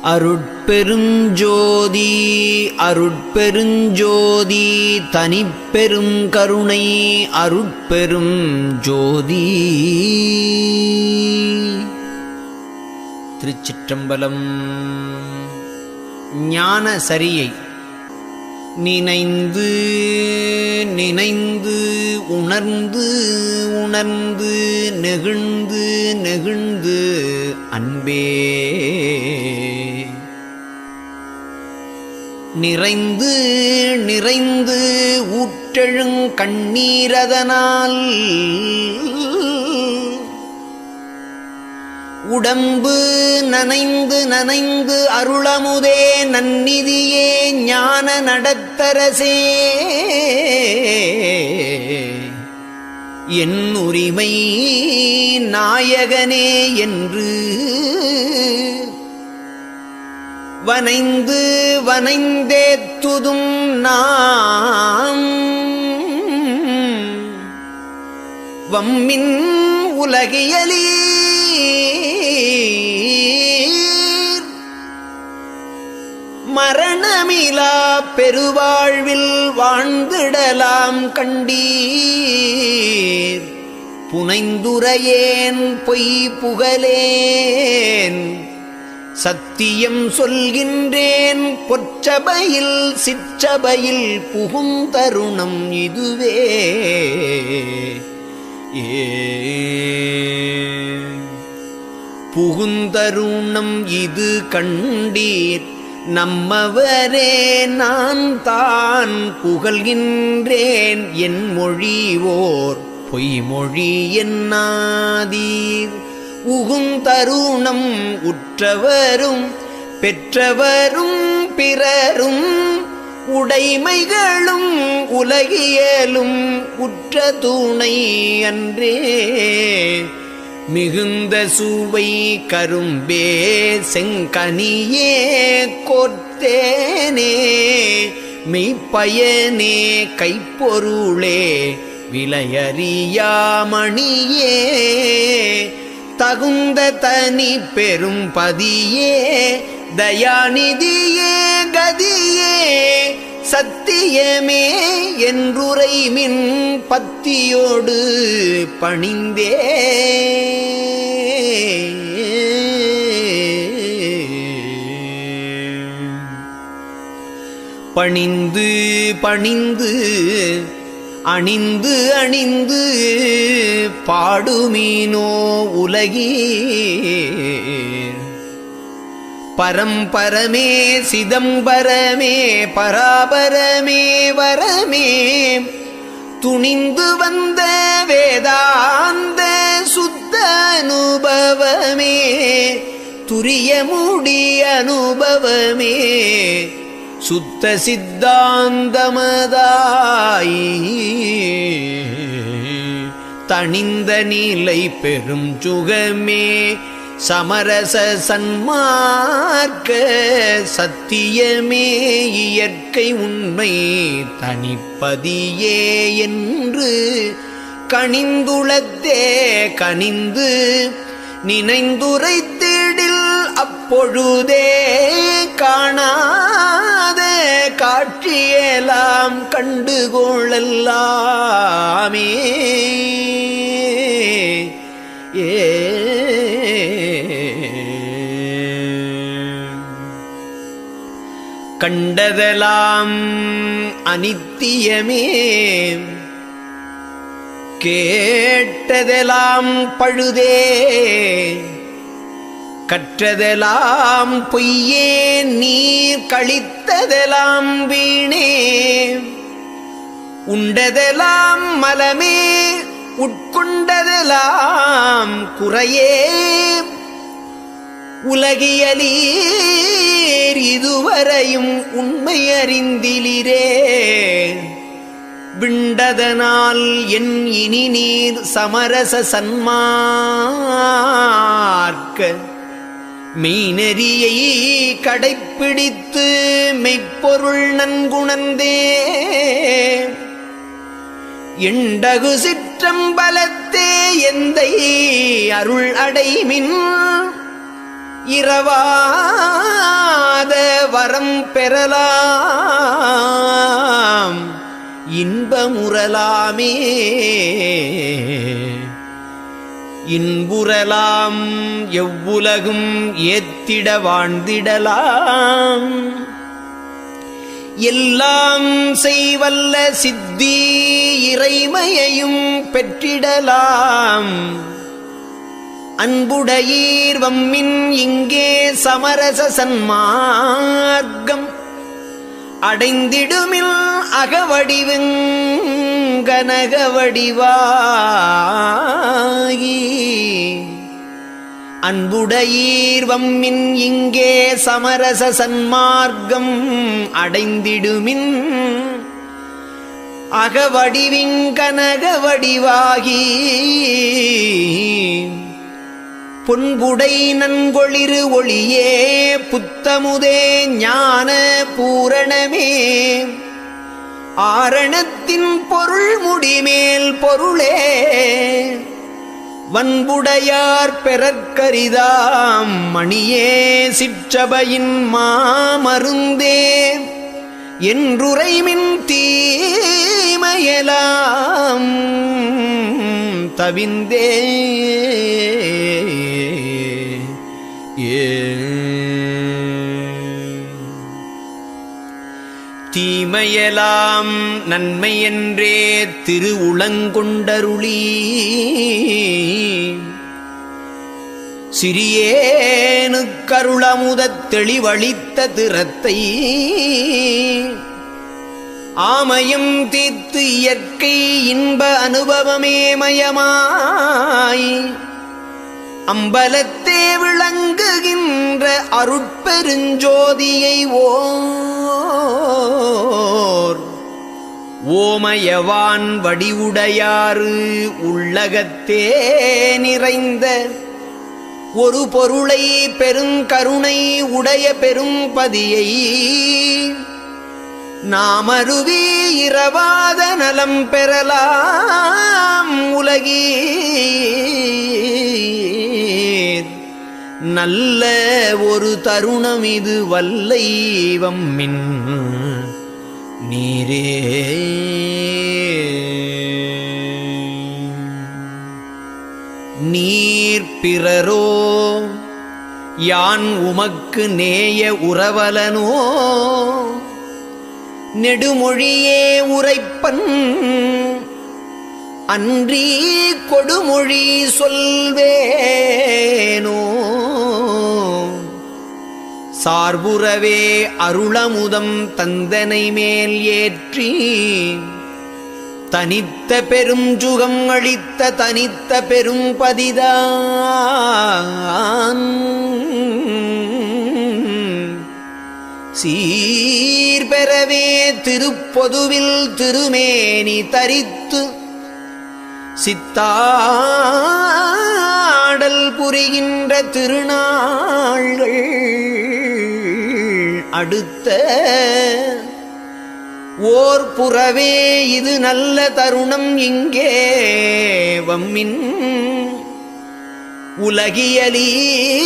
அருட்பெருஞ்சோதி அருட்பெருஞ்சோதி தனிப்பெரும் கருணை அருட்பெரும் ஜோதி. திருச்சிற்றம்பலம். ஞான சரியை நினைந்து நினைந்து உணர்ந்து உணர்ந்து நெகிழ்ந்து நெகிழ்ந்து அன்பே நிறைந்து நிறைந்து ஊற்றெழுங் கண்ணீரதனால் உடம்பு நனைந்து நனைந்து அருளமுதே நன்னிதியே ஞான நடத்தரசே என் உரிமை நாயகனே என்று வனைந்து வனைந்தேத்துதும் நாம் வம்மின் உலகியலீ மரணமிலா பெருவாழ்வில் வாழ்ந்திடலாம் கண்டீர். புனைந்துரையேன் பொய் புகழேன் சத்தியம் சொல்கின்றேன் பொற்றபையில் சிற்றபையில் புகுந்தருணம் இதுவே. புகுந்தருணம் இது கண்டீர் நம்மவரே நான் தான் புகழ்கின்றேன் என் மொழிவோர் பொய்மொழி என்னாதீர். உகுந்தருணம் உற்றவரும் பெற்றவரும் பிறரும் உடைமைகளும் உலகியலும் உற்ற துணை அன்றே. மிகுந்த சுவை கரும்பே செங்கனியே கோர்த்தேனே மெய்ப்பயனே கைப்பொருளே விலையறியாமணியே தகுந்த தனி பெரும் பதியே தயாநிதியே கதியே சத்தியமே என்றுரைமின் பத்தியோடு பணிந்தே. பணிந்து பணிந்து அணிந்து அணிந்து பாடுமீனோ உலகீர். பரம்பரமே சிதம்பரமே பராபரமே வரமே துணிந்து வந்த வேதாந்த சுத்த அனுபவமே துரியமுடி அனுபவமே சுத்த சித்தாந்தமதாய் தணிந்த நிலை பெரும் சுகமே சமரச சன்மார்க்க சத்தியமே இயற்கை உண்மை தனிப்பதியே என்று கனிந்துளத்தே கனிந்து நினைந்துரைத்திடில் அப்பொழுதே காணாத காட்சியெல்லாம் கண்டுகொள்ளலாமே. கண்டதெல்லாம் அனித்தியமே கேட்டதெல்லாம் பழுதே கற்றதெல்லாம் பொய்யே நீர் கழித்ததெல்லாம் வீணே உண்டதெல்லாம் மலமே உட்கொண்டதெல்லாம் குறையே உலகியலீர் இதுவரையும் உண்மை அறிந்திலிரே. விண்டதனால் என் இனி நீர் சமரச சன்மார்க்க மெய்நெறியை கடைப்பிடித்து மெய்ப்பொருள் நன்குணர்ந்தே எண்டகு சிற்றம்பலத்தே எந்தை அருள் அடைமின் இரவா வரம் பெறலாம் இன்பமுறலாமே. இன்புறலாம் எவ்வுலகும் ஏத்திட வாழ்ந்திடலாம். எல்லாம் செய்வல்ல சித்தி இறைமையையும் பெற்றிடலாம். அன்புடையீர் வம்மின் இங்கே சமரச சன்மார்க்கம் அடைந்திடுமில் அகவடிவுங்கனகவடிவாகி. அன்புடையீர் வம்மின் இங்கே சமரச சன்மார்க்கம் அடைந்திடுமின் அகவடிவிங்கனகவடிவாகி. பொன்புடை நன்கொளிரு ஒளியே புத்தமுதே ஞான பூரணமே. ஆரணத்தின் பொருள் முடிமேல் பொருளே வன்புடையார் பெறற்கரிதாம் மணியே சிற்றபையின் மாமருந்தே என்றுரைமின் தீமையெல்லாம் தவிந்தே. தீமையெல்லாம் நன்மை என்றே திருவுளங்கொண்டருளி சிறியேனுக்கருளமுதத் தெளிவளித்த திறத்தை ஆமயம் தீர்த்து இயற்கை இன்ப அனுபவமே மயமாய் அம்பலத்தே விளங்குகின்ற அருட்பெருஞ்சோதியை ஓமயவான் வடிவுடையாறு உள்ளகத்தே நிறைந்த ஒரு பொருளை பெருங்கருணை உடைய பெரும்பதியை நாமருவி இரவாத நலம் பெறலாம் உலகீர். நல்ல ஒரு தருணம் இது வல்லைவம்மின் நீரே. நீர் பிறரோ யான் உமக்கு நேய உறவலனோ நெடுமொழியே உரைப்பன் அன்றி கொடுமொழி சொல்வேனோ. சார்புறவே அருளமுதம் தந்தனை மேல் ஏற்றி தனித்த பெரும் சுகம் அளித்த தனித்த பெரும் பதிதான் சீர்பெறவே திருப்பொதுவில் திருமேனி தரித்து சித்தாடல் புரிகின்ற திருநாள்கள் அடுத்த ஓர் புறவே இது நல்ல தருணம் இங்கே வம்மின் உலகியலீர்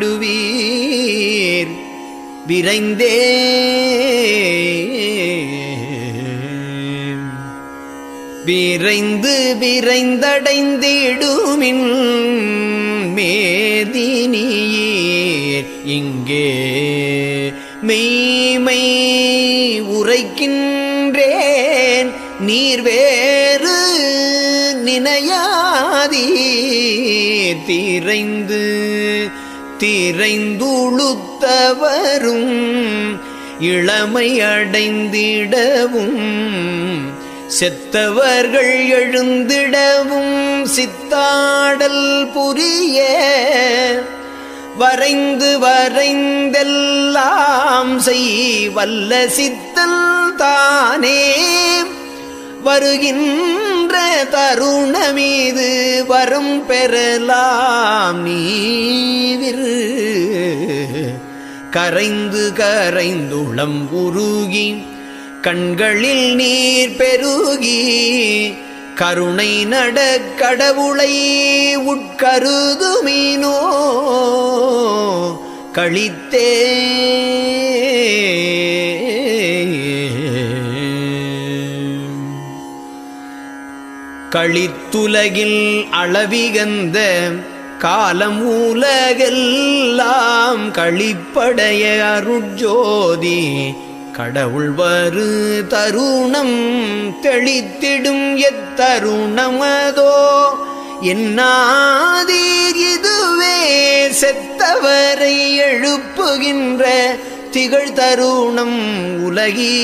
உன்னியவாருற்றிடுவீர் விரைந்தே. விரைந்து விரைந்தடைந்திடுமின் மேதினியீர் இங்கே மெய்மை உரைக்கின்றேன் நீர் வேறு நினையாதீர். திரைந்து திரைந்துளுத்தவரும் இளமை அடைந்திடவும் செத்தவர்கள் எழுந்திடவும் சித்தாடல் புரிய வரைந்து வரைந்தெல்லாம் செய் வல்ல சித்தல் தானே வருகின்ற தருணமீது வரும் பெறலாம் நீவிரு. கரைந்து கரைந்துளம் உருகி கண்களில் நீர் பெருகி கருணை நட கடவுளை உட்கருதுமீனோ கழித்தே கழித்துலகில் அளவிகந்த காலம் உலகெல்லாம் கழிப்படைய அருட்ஜோதி கடவுள் வரு தருணம் தெளித்திடும் எத்தருணமதோ என்னாதீர் இதுவே செத்தவரை எழுப்புகின்ற திகழ் தருணம் உலகீர்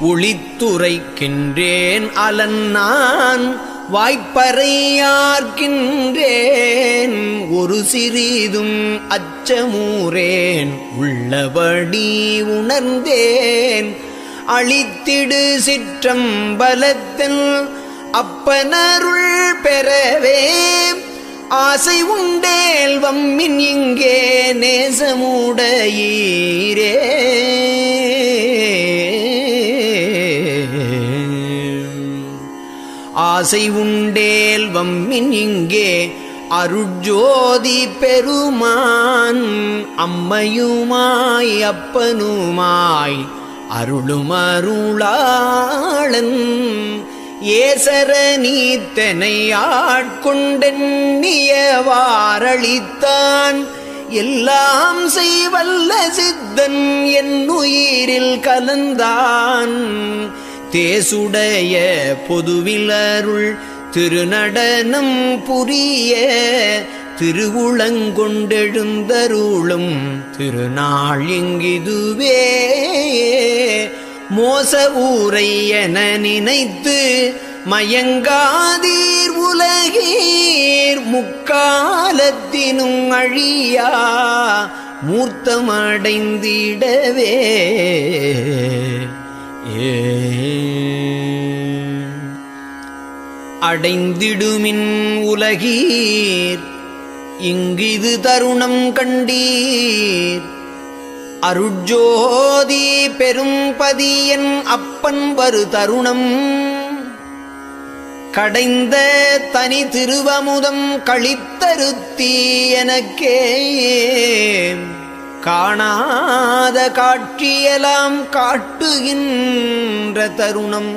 ஒளித்துரைக்கின்றேன் அலன் நான் வாய்ப்பறையார்க்கின்றேன் ஒரு சிறிதும் அச்சமூரேன் உள்ளபடி உணர்ந்தேன் அளித்திடு சிற்றம்பலத்தில் அப்பனருள் பெறவே ஆசை உண்டேல் வம்மின் இங்கே நேசமுடையீரே ஆசை உண்டேல் வம்மின் இங்கே அருட்ஜோதி பெருமான் அம்மையுமாய் அப்பனுமாய் அருளும் அருளாளன் ஏசர நீத்தனை ஆட்கொண்டென்னியவாரளித்தான் எல்லாம் செய்வல்ல சித்தன் என் உயிரில் கலந்தான் தேசுடைய பொதுவிலருள் திருநடனம் புரிய திருவுளங்கொண்டெழுந்தருளும் திருநாள் இங்கிதுவே மோச ஊரை என நினைத்து மயங்காதீர் உலகீர் முக்காலத்தினும் அழியா மூர்த்தமடைந்திடவே அடைந்திடுமின் உலகீர் இங்கிது தருணம் கண்டீர் அருட்ஜோதி பெரும்பதியன் அப்பன் வரு தருணம் கடைந்த தனி திருவமுதம் களித்தருத்தி எனக்கே காணாத காட்சியெல்லாம் காட்டுகின்ற தருணம்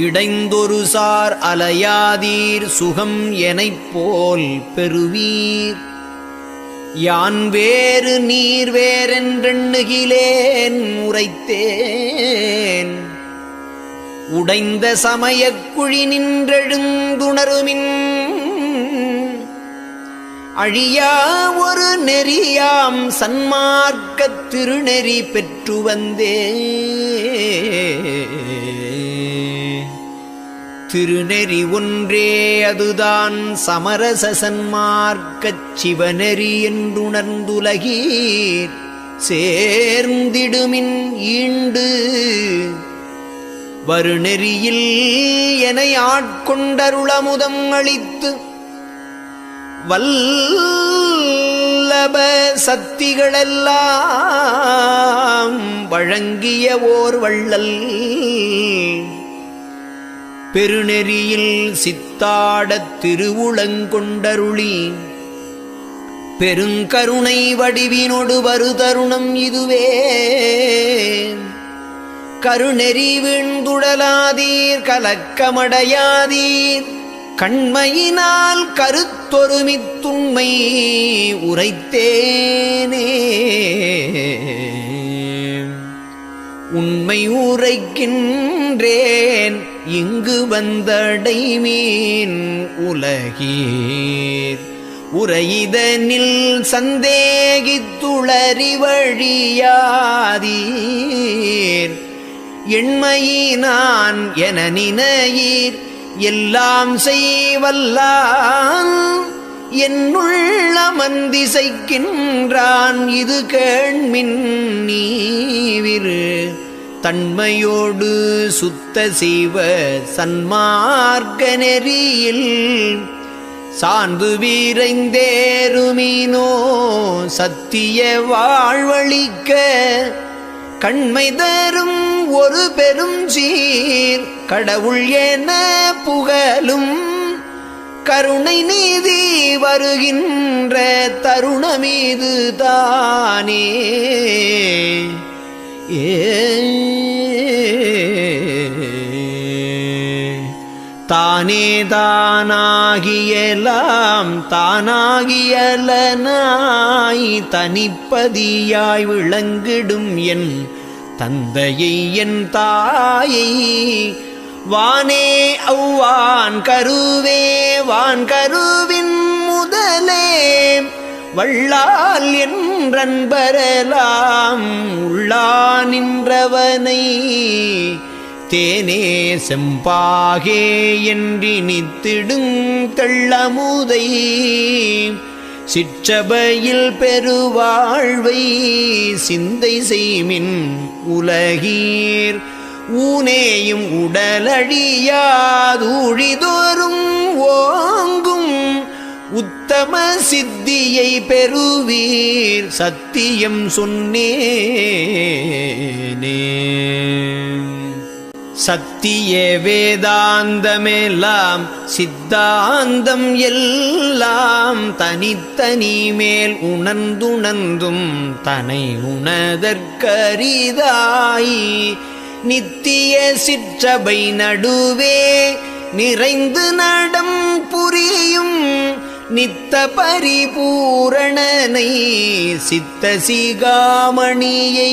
இடைந்தொரு சார் அலையாதீர் சுகம் எனைப் போல் பெறுவீர் யான் வேறு நீர் வேறென்றெண்ணுகிலேன் உரைத்தேன் உடைந்த சமயக் குழி நின்றெழுந்துணருமின் அழியா ஒரு நெறியாம் சன்மார்க்கத் திருநெறி பெற்று வந்தே திருநெறி ஒன்றே அதுதான் சமரச சன்மார்க்கச் சிவநெறி என்றுணர்ந்துலகீர் சேர்ந்திடுமின் ஈண்டு வருநெறியில் என ஆட்கொண்டருளமுதம் அளித்து வல்லப சக்திகளெல்லாம் வழங்கிய ஓர் வள்ளல் பெருநெறியில் சித்தாடத் திருவுளங்கொண்டருளி பெருங்கருணை வடிவினொடு வரு தருணம் இதுவே கருநெறி வீழ்ந்துடலாதீர் கலக்கமடையாதீர் கண்மையினால் கருத்தொருமித்துண்மை உரைத்தேனே உண்மை உரைக்கின்றேன் இங்கு வந்தடைமீன் உலகீர் உரையிதனில் சந்தேகித்துளறி வழியாதீர் எண்மையினான் என நினையீர் எல்லாம் செய்வல்லான் என்னுள்ள மந்திசைக்கின்றான் இது கேண்மின் நீவிரு தன்மையோடு சுத்த செய்வ சன்மார்க்க நெறியில் சார்ந்து வீரைந்தேருமீனோ சத்திய வாழ்வழிக்க கண்மை தரும் ஒரு பெரும் சீர் கடவுள் என புகழும் கருணை நீதி வருகின்ற தருணமீது தானே. தானே தானாகியலாம் தானாகியலனாய் தனிப்பதியாய் விளங்கிடும் என் தந்தையை என் தாயை வானே அவ்வான் கருவே வான் கருவின் முதலே வள்ளால் என்றன்பரெலாம் உள்ளா நின்றவனை தேனே செம்பாகே என்றினித்திடுங் தெள்ளமுதை சிற்றபையில் பெருவாழ்வை சிந்தை செய்மின் உலகீர் ஊனேயும் உடலழியாதூழிதோறும் ஓங்கும் உத்தம சித்தியை பெறுவீர் சத்தியம் சொன்னேனே. சத்திய வேதாந்தமெல்லாம் சித்தாந்தம் எல்லாம் தனித்தனி மேல் உணர்ந்துணர்ந்தும் தனை உணதற்கரிதாய் நித்திய சிற்றபை நடுவே நிறைந்து நடம் புரியும் நித்த பரிபூரணனை சித்த சிகாமணியை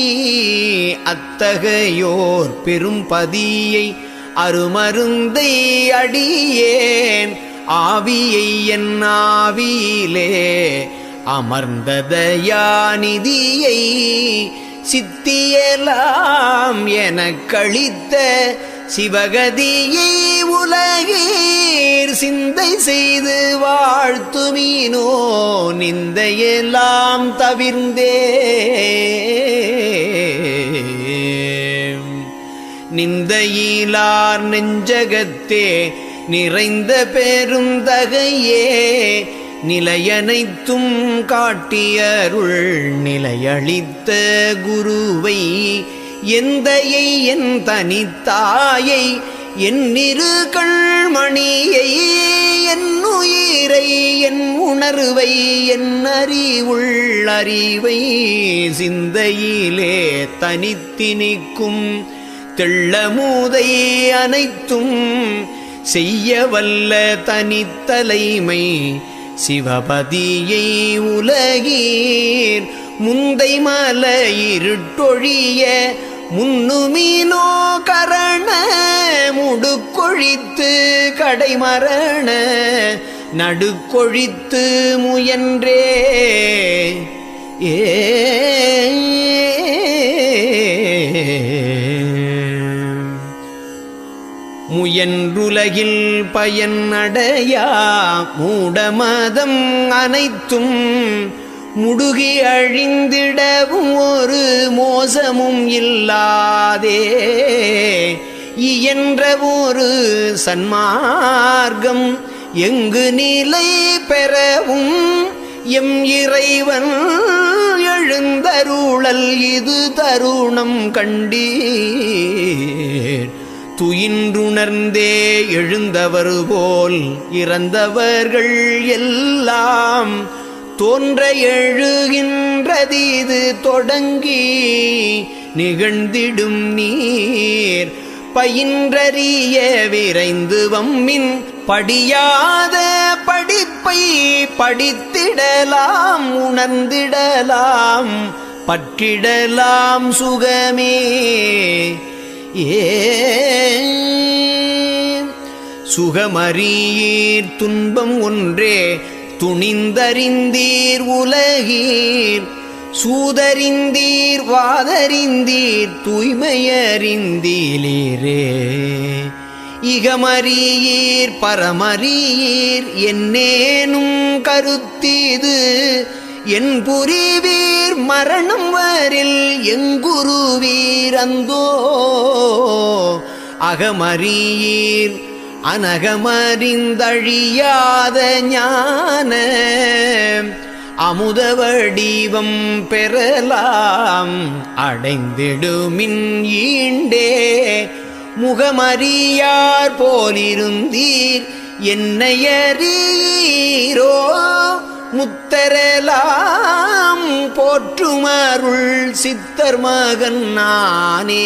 அத்தகையோர் பெரும் பதியை அருமருந்தை அடியேன் ஆவியை என் ஆவியிலே அமர்ந்ததயாநிதியை சித்தியலாம் எனக் கழித்த சிவகதியை உலகீர் சிந்தை செய்து வாழ்த்துமீனோ நிந்தையெல்லாம் தவிர்ந்தே. நிந்தையிலார் நெஞ்சகத்தே நிறைந்த பெரும் தகையே நிலையனைத்தும் காட்டியருள் நிலையளித்த குருவை எந்தையை என் தனித்தாயை என் இரு கண்மணியை என் உயிரை என் உணர்வை என் அறிவுள் அறிவை சிந்தையிலே தனித்தினிக்கும் தெள்ளமூதை அனைத்தும் செய்ய வல்ல தனித்தலைமை சிவபதியை உலகீர் முந்தை மலையிருட்டொழிய முன்னுமீனோ கரண முடுக்கொழித்து கடைமரண நடுக்கொழித்து முயன்றே. முயன்றுலகில் பயன் அடையா மூடமதம் அனைத்தும் முடுகி அழிந்திடவும் ஒரு மோசமும் இல்லாதே இயன்ற ஒரு சன்மார்க்கம் எங்கு நிலை பெறவும் எம் இறைவன் எழுந்தருளல் இது தருணம் கண்டீர். துயின்றுணர்ந்தே எழுந்தவர் போல் இறந்தவர்கள் எல்லாம் தோன்ற எழுகின்றதீது தொடங்கி நிகழ்ந்திடும் நீர் பயின்றறிய விரைந்து வம்மின் படியாத படிப்பை படித்திடலாம் உணர்ந்திடலாம் பற்றிடலாம் சுகமே. சுகமறியீர் துன்பம் ஒன்றே துணிந்தறிந்தீர் உலகீர் சூதறிந்தீர் வாதறிந்தீர் தூய்மையறிந்தீரே இகமறியீர் பரமறியீர் என்னேனும் கருத்தீது என் புரிவீர் மரணம் வரில் எங்குருவீர் அந்தோ அகமறியீர் அனகமறிந்தழியாத ஞான அமுத வடிவம் பெறலாம் அடைந்திடுமின் ஈண்டே முகமறியார் போலிருந்தீர் என்னையறீரோ முத்தரலாம் போற்றுமருள் சித்தர் மகன் நானே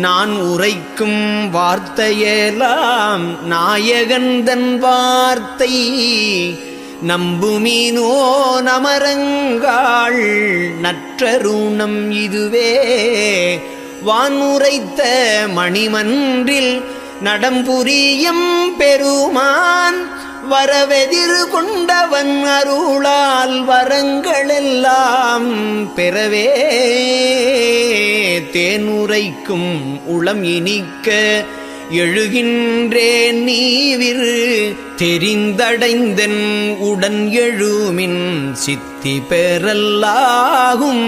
நான் உரைக்கும் வார்த்தையெல்லாம் நாயகந்தன் வார்த்தை நம்புமீனோ நமரங்காள் நற்றருணம் இதுவே வானுரைத்த மணிமன்றில் நடம்புரியும் பெருமான் வரவெதிர் கொண்டவன் அருளால் வரங்களெல்லாம் பெறவே தேனுரைக்கும் உளம் இனிக்க எழுகின்றேன் நீவிரு தெரிந்தடைந்தன் உடன் எழுமின் சித்தி பெறல்லாகும்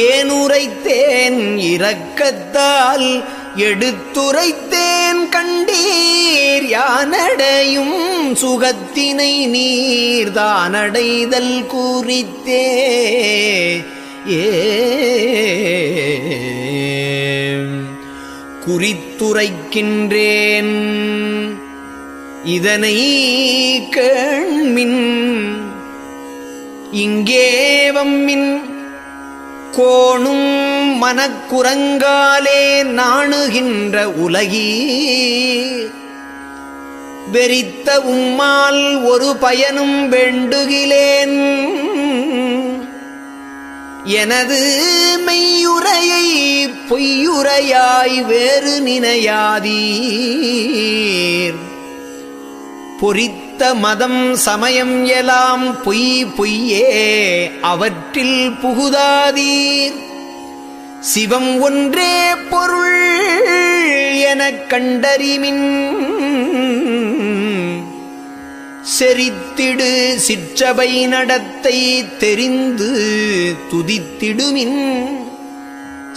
ஏனுரைத்தேன் இரக்கத்தால் எடுத்துரைத்தேன் கண்டீர் யானடையும் சுகத்தினை நீர்தானடைதல் குறித்தே குறித்துரைக்கின்றேன் இதனை கேள்மின் இங்கே வம்மின் கோணும் மனக்குரங்காலே நாணுகின்ற உலகீர் வெறித்த உம்மால் ஒரு பயனும் வேண்டுகிலேன் எனது மெய்யுரையை பொய்யுரையாய் வேறு நினையாதீர் பொறித்த மதம் சமயம் எல்லாம் பொய் பொய்யே அவற்றில் புகுதாதீர் சிவம் ஒன்றே பொருள் எனக் கண்டறிமின் செறித்திடு சிற்றபை நடத்தை தெரிந்து துதித்திடுமின்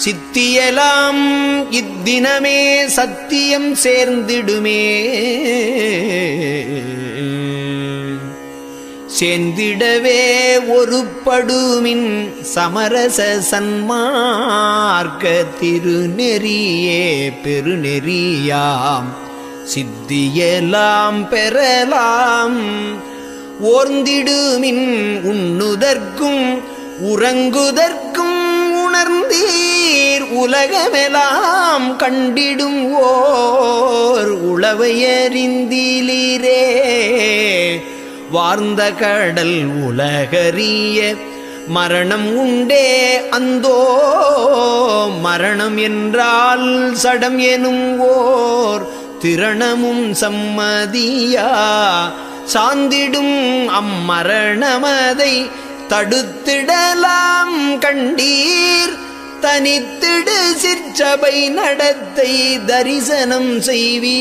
சித்தியலாம் இத்தினமே சத்தியம் சேர்ந்திடுமே சேர்ந்திடவே ஒருபடுமின் சமரச சன்மார்க்க திருநெறியே பெருநெறியாம் சித்தியெல்லாம் பெறலாம் ஓர்ந்திடுமின் உண்ணுதற்கும் உறங்குதற்கும் உணர்ந்தீர் உலகமெல்லாம் கண்டிடும் ஓர் உளவையறிந்திலீரே வார்ந்த கடல் உலகறிய மரணம் உண்டே அந்தோ மரணம் என்றால் சடம் எனும் ஓர் திரணமும் சம்மதியா சாந்திடும் அம்மரணமதை தடுத்திடலாம் கண்டீர் தனித்திடு சிற்சபை நடத்தை தரிசனம் செய்வீரே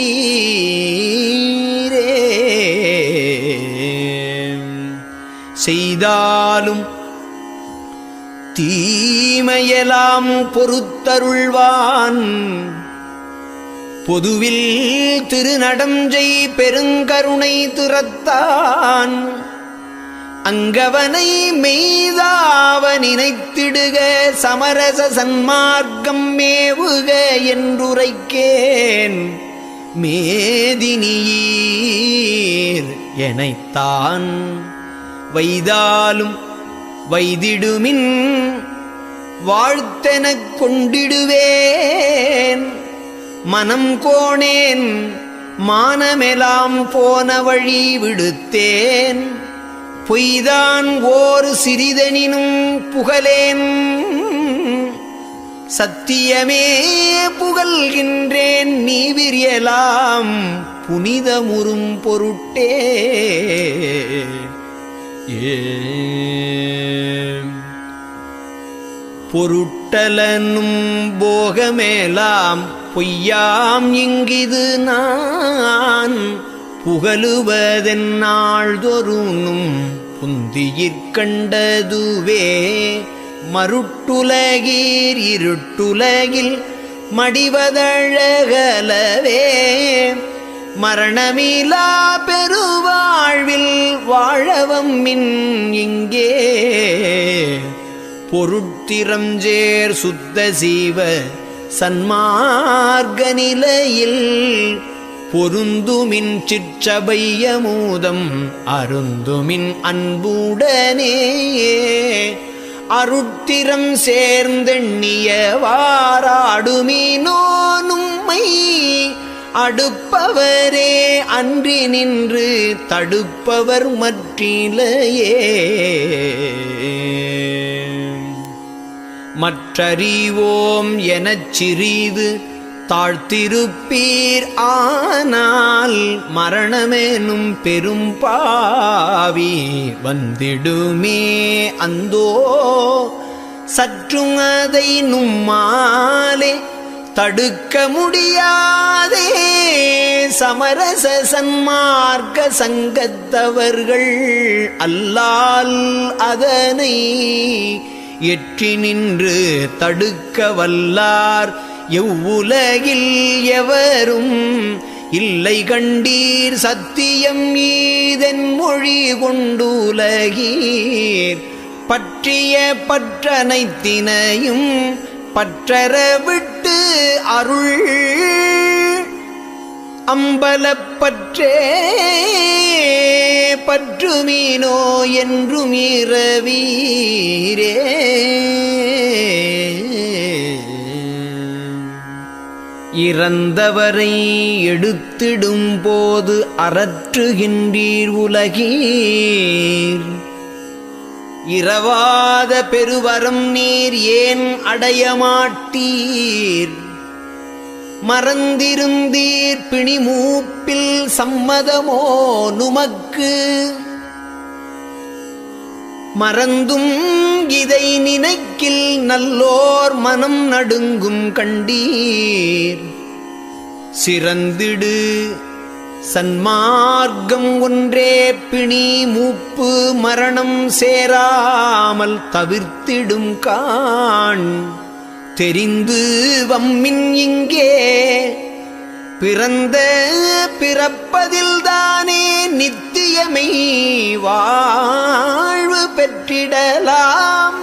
செய்தாலும் தீமையெல்லாம் பொறுத்தருள்வான் பொதுவில் திருநடஞ்சை பெருங்கருணை திறத்தான் அங்கவனை மெய்தாவ நினைத்திடுக சமரச சன்மார்க்கம் மேவுக என்றுரைக்கேன் மேதினியீர் எனைத்தான் வைதாலும் வைதிடுமின் வாழ்த்தெனக் கொண்டிடுவேன் மனம் கோணேன் மானமெலாம் போன வழி விடுத்தேன் பொய்தான் ஓர் சிறிதனினும் புகழேன் சத்தியமே புகழ்கின்றேன் நீ விரியலாம் புனிதமுறும் பொருட்டே பொருட்டலனும் போகமேலாம் பொய்யாம் இங்கிது நான் புகழுவதென்னாள்தொருணும் புந்தியிற்கண்டதுவே மருட்டுலகீர் இருட்டுலகில் மடிவதழகலவே மரணமிலா பெருவாழ்வில் வாழவம்மின் இங்கே பொருட்திறஞ்சேர் சுத்த சீவ சன்மார்க்க நிலையில் பொருந்துமின் சிற்றபையமூதம் அருந்துமின் அன்புடனே அருட்திறம் சேர்ந்தெண்ணியவாறாடுமினோ நும்மை அடுப்பவரே அன்றி நின்று தடுப்பவர் மற்றிலையே மற்றறிவோம் எனச் சிறிது தாழ்த்திருப்பீர் ஆனால் மரணமெனும் பெரும் பாவி வந்திடுமே அந்தோ சற்றும் அதை நும்மாலே தடுக்க முடியாதே சமரச சன்மார்க்க சங்கத்தவர்கள் அல்லால் அதனை எற்றி நின்று தடுக்க வல்லார் எவ்வுலகில் எவரும் இல்லை கண்டீர் சத்தியம் ஈதென் மொழி கொண்டுலகீர் பற்றிய பற்றனைத்தினையும் பற்றற விட்டு அருள் அம்பலப்பற்றே பற்றுமீனோ என்றும் இரவீரே இறந்தவரை எடுத்திடும் போது அரற்றுகின்றீர் உலகீர் இரவாத பெருவரம் நீர் ஏன் அடையமாட்டீர் மறந்திருந்தீர் பிணிமூப்பில் சம்மதமோ நுமக்கு மறந்தும் இதை நினைக்கில் நல்லோர் மனம் நடுங்கும் கண்டீர் சிறந்திடு சன்மார்க்கம் ஒன்றே பிணி மூப்பு மரணம் சேராமல் தவிர்த்திடும் காண் தெரிந்து வம்மின் இங்கே பிறந்த பிறப்பதில்தானே நித்தியமை வாழ்வு பெற்றிடலாம்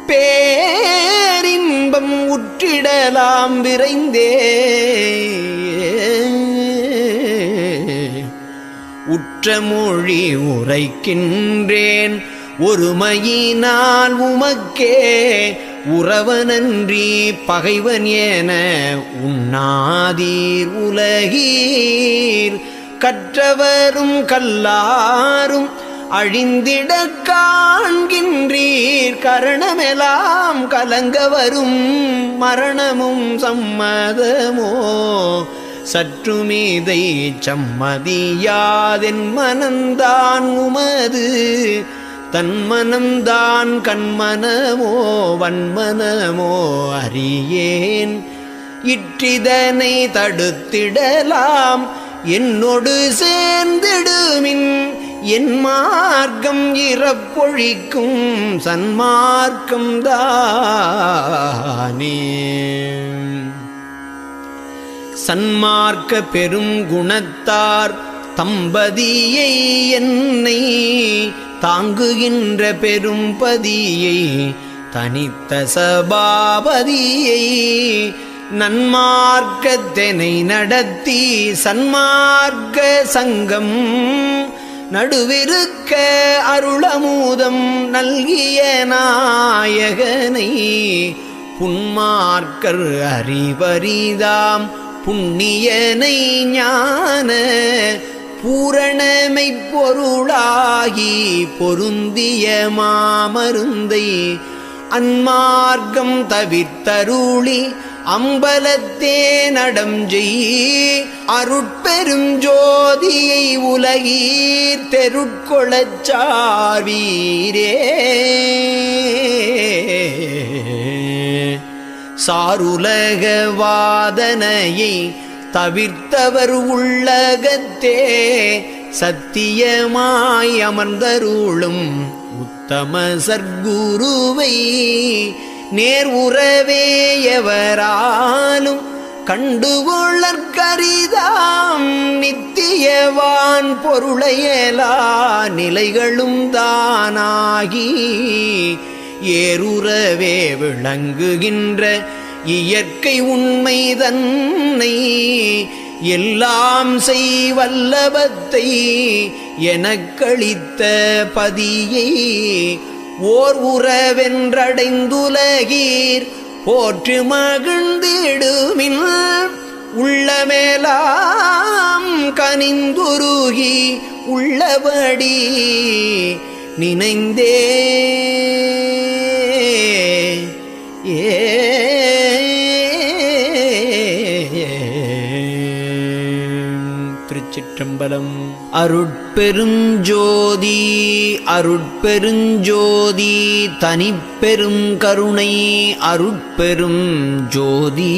பேரின்பம் உற்றிடலாம் விரைந்தே உற்றமொழி உரைக்கின்றேன் ஒருமையினால் உமக்கே உறவனன்றி பகைவன் என உண்ணாதீர் உலகீர் கற்றவரும் கல்லாரும் அழிந்திட காண்கின்றீர் கரணமெலாம் கலங்க வரும் மரணமும் சம்மதமோ சற்றுமீதை சம்மதியாதென் மனந்தான் உமது தன்மனம்தான் கண்மனமோ வன்மனமோ அறியேன் இற்றிதனை தடுத்திடலாம் என்னொடு சேர்ந்திடுமின் என் மார்க்கம் இறப்பொழிக்கும் சன்மார்க்கம் தானே சன்மார்க்க பெரும் குணத்தார் தம்பதியை என்னை தாங்குகின்ற பெரும்பதியை தனித்த சபாபதியை நன்மார்க்கத்தினை நடத்தி சன்மார்க்க சங்கம் நடுவிருக்க அருளமூதம் நல்கிய நாயகனை புன்மார்க்கர் அறிவரிதாம் புண்ணியனை ஞான பூரணமை பொருளாகி பொருந்திய மாமருந்தை அன்மார்க்கம் தவிர்த்தருளி அம்பலத்தே நடஞ்செய் அருட்பெரும் ஜோதியை உலகீர் தெருட்கொளச் சார்வீரே சாருலக வாதனையை தவிர்த்தவர் உள்ளகத்தே சத்தியமாய் அமர்ந்தருளும் உத்தம சர்க்குருவை நேர் உறவே எவராலும் கண்டுகொள்ளற்கரிதாம் நித்தியவான் பொருளையலா நிலைகளும் தானாகி ஏறுறவே விளங்குகின்ற இயற்கை உண்மை தன்னை எல்லாம் செய்வல்லபத்தை எனக்களித்த பதியை ஓர் உறவென்றடைந்துலகீர் போற்று மகிழ்ந்திடுமின் உள்ளமேலாம் கனிந்துருகி உள்ளபடி நினைந்தே திருச்சிற்றம்பலம். அருட்பெருஞ்சோதி அருட்பெருஞ்சோதி தனிப்பெரும் கருணை அருட்பெரும் ஜோதி.